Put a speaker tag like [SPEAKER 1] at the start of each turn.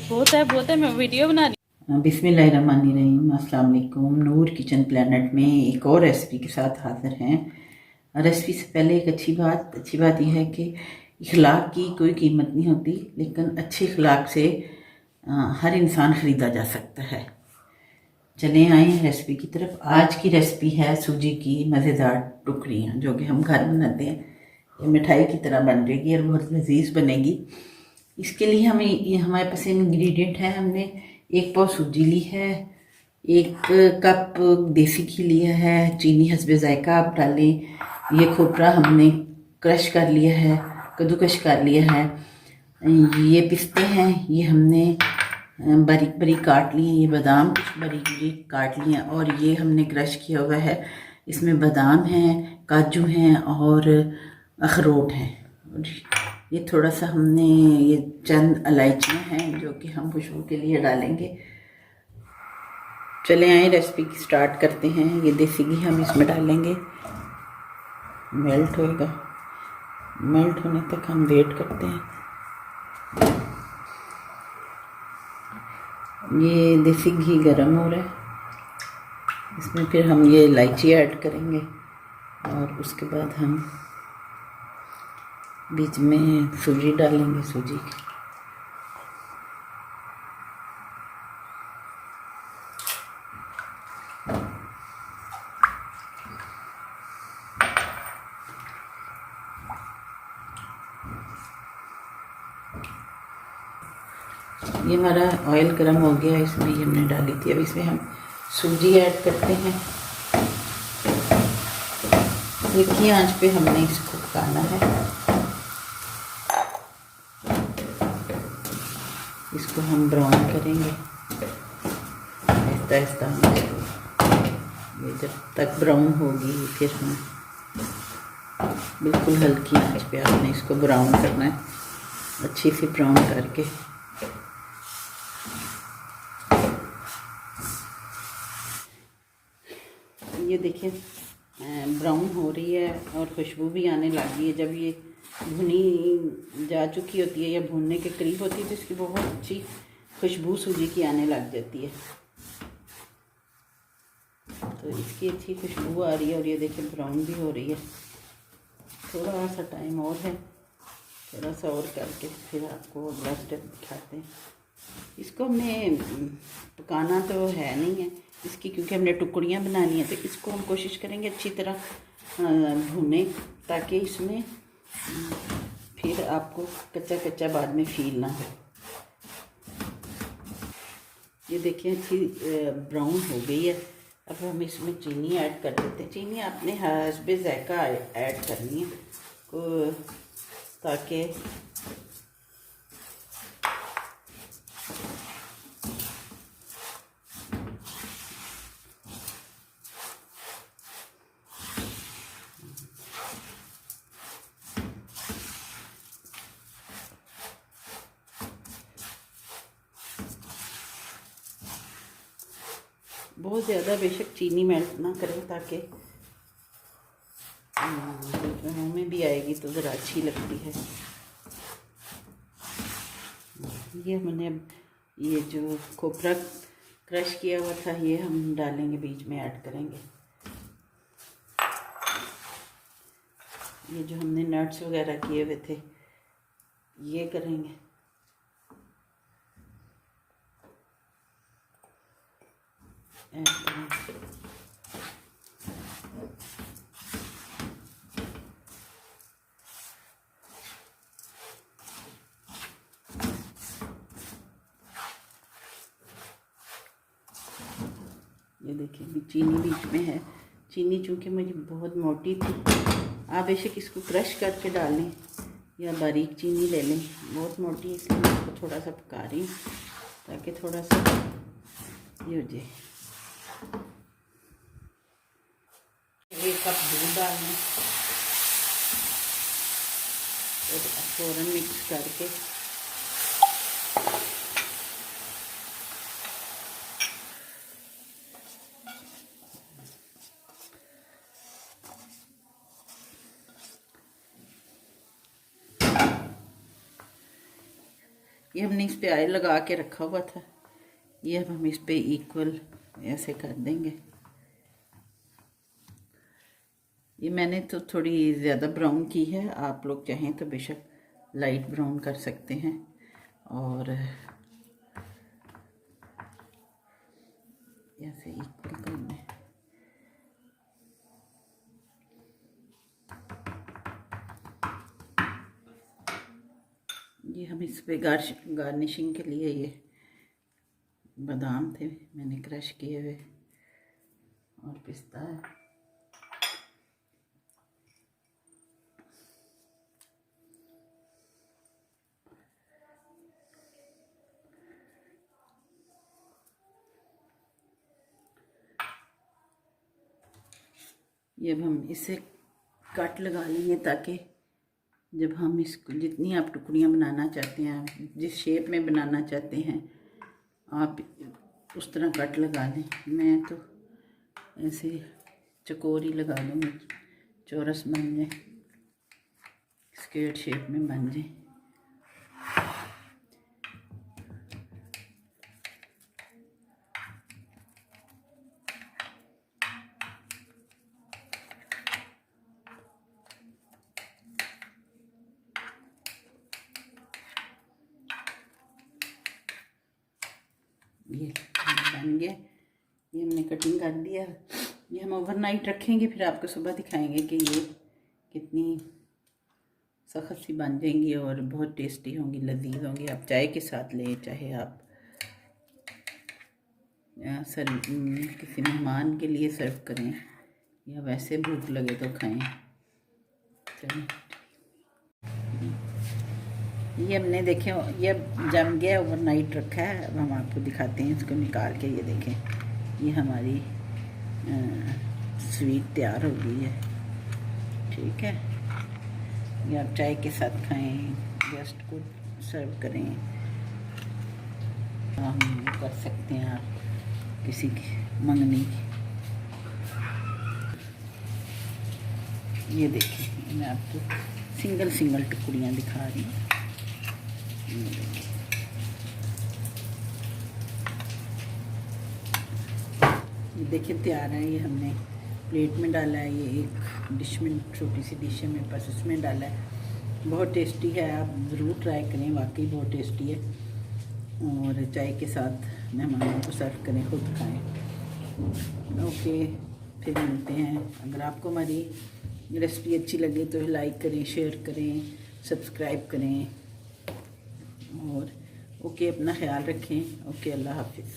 [SPEAKER 1] बहुत है, मैं वीडियो बना रही।
[SPEAKER 2] बिस्मिल्लाहिर्रहमानिर्रहीम, अस्सलाम वालेकुम। नूर किचन प्लानट में एक और रेसिपी के साथ हाज़िर हैं। रेसिपी से पहले एक अच्छी बात यह है कि इखलाक की कोई कीमत नहीं होती, लेकिन अच्छे इखलाक से हर इंसान ख़रीदा जा सकता है। चले आए रेसिपी की तरफ। आज की रेसिपी है सूजी की मज़ेदार टुकड़ियाँ, जो कि हम घर बनाते हैं। ये मिठाई की तरह बन जाएगी और बहुत लजीज बनेगी। इसके लिए हमें ये हमारे पास इंग्रेडिएंट है। हमने 1 पाव सूजी ली है, 1 कप देसी घी लिया है, चीनी हस्बे जायका आप डालें। ये खोपरा हमने क्रश कर लिया है, कद्दूकश कर लिया है। ये पिस्ते हैं, ये हमने बारीक बारीक काट लिए हैं। ये बादाम बारीक बारीक काट लिए हैं और ये हमने क्रश किया हुआ है। इसमें बादाम हैं, काजू हैं और अखरोट हैं। और ये थोड़ा सा हमने ये चंद इलायचियाँ हैं जो कि हम खुशबू के लिए डालेंगे। चले आए रेसिपी की स्टार्ट करते हैं। ये देसी घी हम इसमें डालेंगे, मेल्ट होएगा। मेल्ट होने तक हम वेट करते हैं। ये देसी घी गरम हो रहा है। इसमें फिर हम ये इलायची ऐड करेंगे और उसके बाद हम बीच में सूजी डालेंगे। सूजी ये हमारा ऑयल गर्म हो गया, इसमें ये हमने डाली थी। अब इसमें हम सूजी ऐड करते हैं। हल्की आंच पे हमने इसको पकाना है। इसको हम ब्राउन करेंगे आहिस्ता आहिस्ता। ये जब तक ब्राउन होगी फिर हम बिल्कुल हल्की आंच पे आपने इसको ब्राउन करना है, अच्छी सी ब्राउन करके। ये देखिए ब्राउन हो रही है और खुशबू भी आने लगी है। जब ये भुनी जा चुकी होती है या भुनने के करीब होती है तो इसकी बहुत अच्छी खुशबू सूजी की आने लग जाती है। तो इसकी अच्छी खुशबू आ रही है और ये देखिए ब्राउन भी हो रही है। थोड़ा सा टाइम और है, थोड़ा सा और करके फिर आपको अगला स्टेप दिखाते हैं। इसको हमने पकाना तो है नहीं है इसकी, क्योंकि हमने टुकड़ियाँ बनानी है। तो इसको हम कोशिश करेंगे अच्छी तरह भूनें, ताकि इसमें फिर आपको कच्चा कच्चा बाद में फील ना हो। ये देखिए अच्छी ब्राउन हो गई है। अब हम इसमें चीनी ऐड कर देते हैं। चीनी आपने हस्बे जायका ऐड करनी है ताकि बहुत ज़्यादा बेशक चीनी मेल्ट ना करें, ताकि मुँह में भी आएगी तो ज़रा अच्छी लगती है। ये हमने अब ये जो खोपरा क्रश किया हुआ था ये हम डालेंगे, बीच में ऐड करेंगे। ये जो हमने नट्स वगैरह किए हुए थे ये करेंगे। ऐड करेंगे। ये देखिए चीनी बीच में है। चीनी चूँकि मुझे बहुत मोटी थी, आप बेशक इसको क्रश करके डालें या बारीक चीनी ले लें। बहुत मोटी इसलिए मैं इसको थोड़ा सा पका रही हूँ ताकि थोड़ा सा ये हो जाए। 1 कप दूध डालना और फ़ौरन मिक्स करके ये हमने इस पे ऑयल लगा के रखा हुआ था, ये अब हम इस पे इक्वल ऐसे कर देंगे। ये मैंने तो थोड़ी ज़्यादा ब्राउन की है, आप लोग चाहें तो बेशक लाइट ब्राउन कर सकते हैं। और ऐसे इक्वल करना है। ये हम इस पे गार्निशिंग के लिए ये बादाम थे मैंने क्रश किए हुए और पिस्ता है। ये अब हम इसे कट लगा लेंगे ताकि जब हम इसको जितनी आप टुकड़ियाँ बनाना चाहते हैं, जिस शेप में बनाना चाहते हैं, आप उस तरह कट लगा लें। मैं तो ऐसे चकोर ही लगा दूँगी, चौरस बन जाए, स्क्वायर शेप में बन जाए। ये बन गया, ये हमने कटिंग कर दिया। ये हम ओवरनाइट रखेंगे, फिर आपको सुबह दिखाएंगे कि ये कितनी सख्त सी बन जाएंगी और बहुत टेस्टी होंगी, लजीज होंगी। आप चाय के साथ लें, चाहे आप सर्व किसी मेहमान के लिए सर्व करें या वैसे भूख लगे तो खाएं। चलिए, ये हमने देखे, ये जम गया, ओवरनाइट रखा है। अब हम आपको दिखाते हैं इसको निकाल के। ये देखें, ये हमारी स्वीट तैयार हो गई है। ठीक है, ये आप चाय के साथ खाएं, गेस्ट को सर्व करें, हम कर सकते हैं आप किसी की मंगनी की। ये देखें, मैं आपको सिंगल सिंगल टुकड़ियाँ दिखा रही हूँ। ये देखिए तैयार है। ये हमने प्लेट में डाला है, ये एक डिश में, छोटी सी डिश है मेरे पास, उसमें डाला है। बहुत टेस्टी है, आप ज़रूर ट्राई करें, वाकई बहुत टेस्टी है। और चाय के साथ मेहमानों को सर्व करें, खुद खाएं। ओके, फिर मिलते हैं। अगर आपको हमारी रेसिपी अच्छी लगे तो लाइक करें, शेयर करें, सब्सक्राइब करें। और ओके, अपना ख्याल रखें। ओके, अल्लाह हाफिज़।